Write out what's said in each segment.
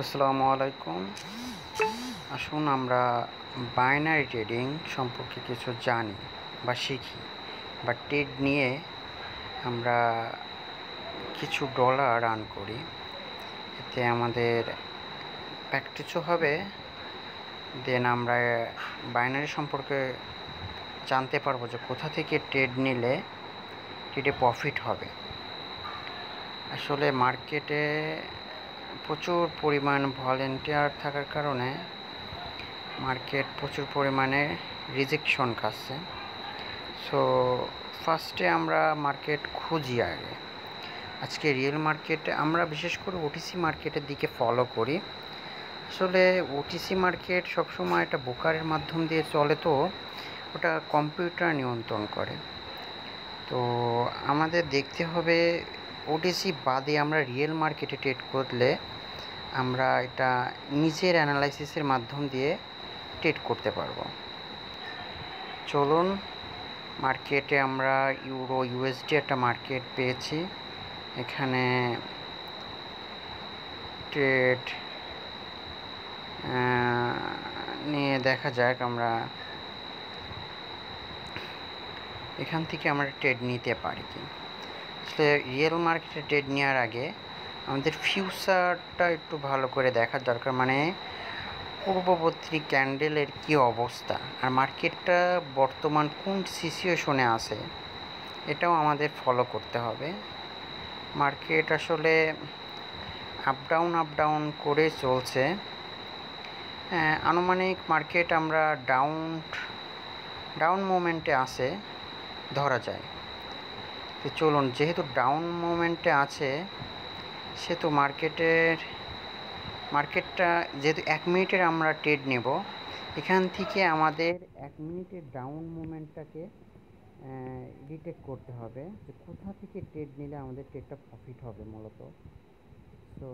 আসসালামু আলাইকুম। আসুন আমরা বাইনারি ট্রেডিং সম্পর্কে কিছু জানি বা শিখি বা ট্রেড নিয়ে আমরা কিছু ডলার আর্ন করি। এতে আমাদের প্র্যাকটিসও হবে, দেন আমরা বাইনারি সম্পর্কে জানতে পারবো যে কোথা থেকে ট্রেড নিলে ট্রেডে প্রফিট হবে। আসলে মার্কেটে প্রচুর পরিমাণ ভলেন্টিয়ার থাকার কারণে মার্কেট প্রচুর পরিমাণে রিজেকশন খাচ্ছে। সো ফার্স্টে আমরা মার্কেট খুঁজি আগে। আজকে রিয়েল মার্কেটে আমরা বিশেষ করে ওটিসি মার্কেটের দিকে ফলো করি। আসলে ওটিসি মার্কেট সবসময় একটা ব্রোকারের মাধ্যম দিয়ে চলে, তো ওটা কম্পিউটার নিয়ন্ত্রণ করে। তো আমাদের দেখতে হবে ওটিসি বাদে আমরা রিয়েল মার্কেটে ট্রেড করলে আমরা এটা নিজের অ্যানালাইসিসের মাধ্যম দিয়ে ট্রেড করতে পারবো। চলুন, মার্কেটে আমরা ইউরো ইউএসডি একটা মার্কেট পেয়েছি। এখানে ট্রেড নিয়ে দেখা যাক, আমরা এখান থেকে আমরা ট্রেড নিতে পারি কি। আসলে রিয়েল মার্কেটে ট্রেড নেওয়ার আগে আমাদের ফিউচারটা একটু ভালো করে দেখার দরকার, মানে পূর্ববর্তী ক্যান্ডেলের কি অবস্থা আর মার্কেটটা বর্তমান কোন সিচুয়েশনে আছে এটাও আমাদের ফলো করতে হবে। মার্কেট আসলে আপ ডাউন করে চলছে। আনুমানিক মার্কেট আমরা ডাউন মুভমেন্টে আছে ধরা যায়। তো চলুন, যেহেতু ডাউন মুভমেন্টে আছে সেহেতু মার্কেটটা যেহেতু 1 মিনিটের আমরা ট্রেড নেব, এখান থেকে আমাদের 1 মিনিটের ডাউন মুভমেন্টটাকে ডিটেক্ট করতে হবে যে কোথা থেকে ট্রেড নিলে আমাদের ট্রেডটা প্রফিট হবে মূলত। তো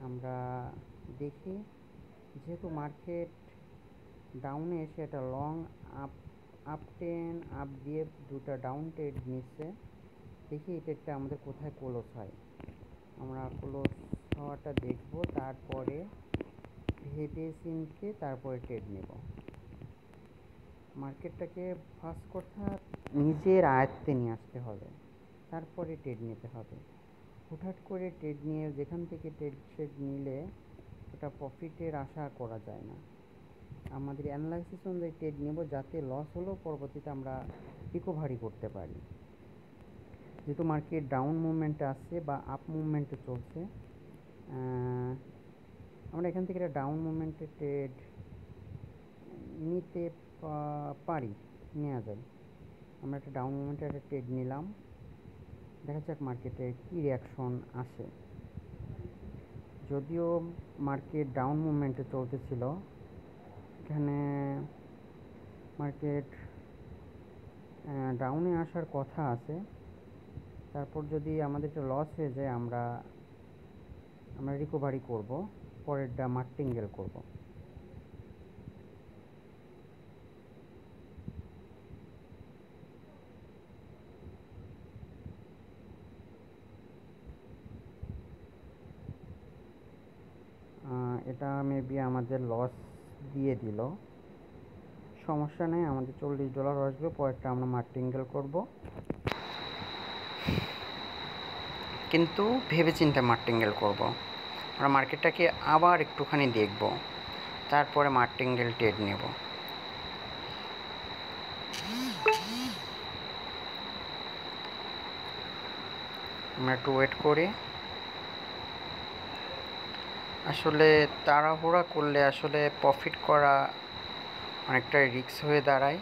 আমরা দেখি, যেহেতু মার্কেট ডাউনে এসে একটা লং আপ দিয়ে দুটো ডাউন ট্রেড নিচ্ছে, দেখি এই ট্রেডটা আমাদের কোথায় ক্লোজ হয়। আমরা ক্লোজ হওয়াটা দেখব, তারপরে ভেবে চিনতে তারপরে ট্রেড নেব। মার্কেটটাকে ফার্স্ট কথা নিজের আয়ত্তে নিয়ে আসতে হবে, তারপরে ট্রেড নিতে হবে। হুটহাট করে ট্রেড নিয়ে যেখান থেকে ট্রেড নিলে ওটা প্রফিটের আশা করা যায় না। আমাদের অ্যানালাইসিস অনুযায়ী ট্রেড নেব, যাতে লস হলেও পরবর্তীতে আমরা রিকভারি করতে পারি। যেহেতু মার্কেট ডাউন মুভমেন্টে আসছে বা আপ মুভমেন্টে চলছে, আমরা এখান থেকে একটা ডাউন মুভমেন্টে ট্রেড নিতে পারি, নেওয়া যায়। আমরা একটা ডাউন মুভমেন্টে একটা ট্রেড নিলাম, দেখা যাক মার্কেটে কী রিয়াকশন আসে। যদিও মার্কেট ডাউন মুভমেন্টে চলতেছিল, এখানে মার্কেট ডাউনে আসার কথা আছে। তারপর যদি আমাদের একটা লস হয়ে যায়, আমরা রিকভারি করব, পরেরটা মার্টিঙ্গেল করব। এটা মেবি আমাদের লস দিয়ে দিল, সমস্যা নেই, আমাদের $40 আসবে, পরেরটা আমরা মার্টিঙ্গেল করব। কিন্তু ভেবেচিন্তে মার্টিঙ্গেল করব। আমরা মার্কেটটাকে আবার একটুখানি দেখব, তারপরে মার্টিঙ্গেল ট্রেড নেব। আমরা একটু ওয়েট করি। আসলে তাড়াহুড়া করলে আসলে প্রফিট করা অনেকটা রিস্ক হয়ে দাঁড়ায়।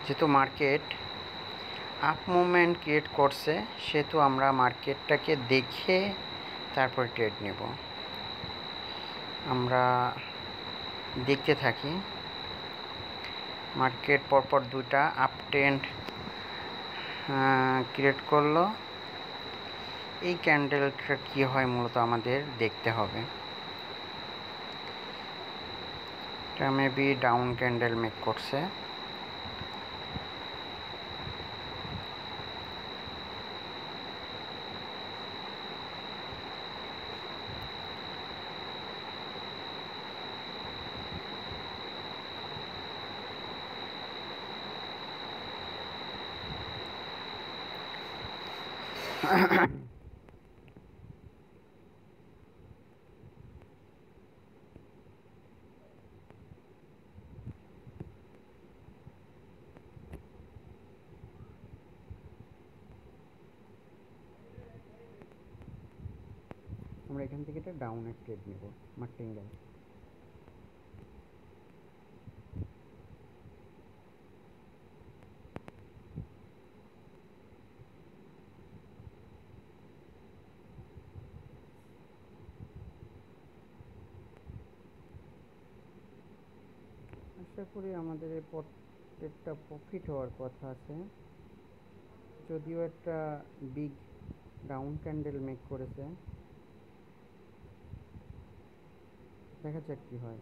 যেহেতু মার্কেট আপ মুভমেন্ট ক্রিয়েট করছে, সেহেতু আমরা মার্কেটটাকে দেখে তারপর ট্রেড নেব। আমরা দেখতে থাকি। মার্কেট পরপর দুটা আপ ট্রেন্ড ক্রিয়েট করলো। এই ক্যান্ডেলটা কী হয় মূলত আমাদের দেখতে হবে। এটা মেবি ডাউন ক্যান্ডেল মেক করছে। আমরা এখান থেকে একটা ডাউনের ট্রেড নেব মার্টিঙ্গেল। আশা করি আমাদের এই প্রত্যেকটা প্রফিট হওয়ার কথা আছে, যদিও একটা বিগ ডাউন ক্যান্ডেল মেক করেছে। দেখা যাক কি হয়।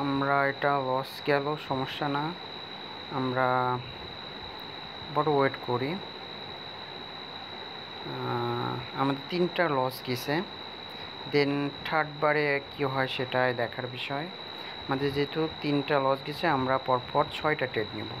আমরা এটা লস গেল, সমস্যা না, আমরা বড় ওয়েট করি। আমাদের 3টা লস গেছে, দেন থার্ড বারে কী হয় সেটাই দেখার বিষয়। আমাদের যেহেতু 3টা লস গেছে, আমরা পরপর 6টা ট্রেড নেব।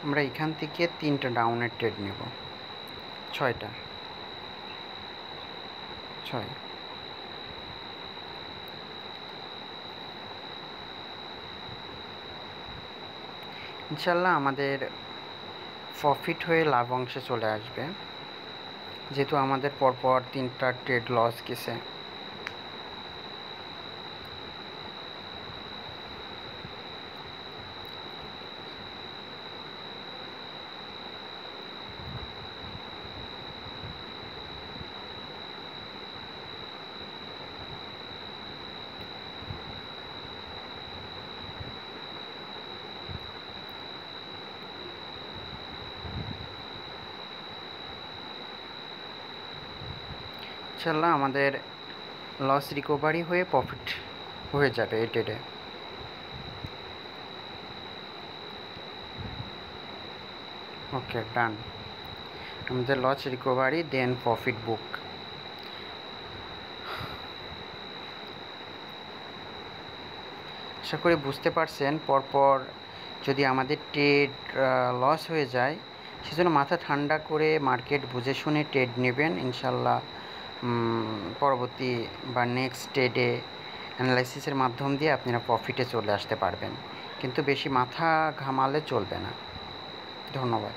আমরা এখান থেকে 3টা ডাউনের ট্রেড নেব, 6টা 6। ইনশাল্লাহ আমাদের প্রফিট হয়ে লাভ অংশে চলে আসবে, যেহেতু আমাদের পরপর 3টা ট্রেড লস গেছে। ইনশাল্লাহ আমাদের লস রিকভারি হয়ে প্রফিট হয়ে যাবে এই ট্রেডে। ওকে, ডান। আমাদের লস রিকভারি দেন প্রফিট বুক। আশা করি বুঝতে পারছেন। পরপর যদি আমাদের ট্রেড লস হয়ে যায়, সেজন্য মাথা ঠান্ডা করে মার্কেট বুঝে শুনে ট্রেড নেবেন। ইনশাল্লাহ পরবর্তী বা নেক্সট ট্রেডে অ্যানালাইসিসের মাধ্যম দিয়ে আপনারা প্রফিটে চলে আসতে পারবেন, কিন্তু বেশি মাথা ঘামালে চলবে না। ধন্যবাদ।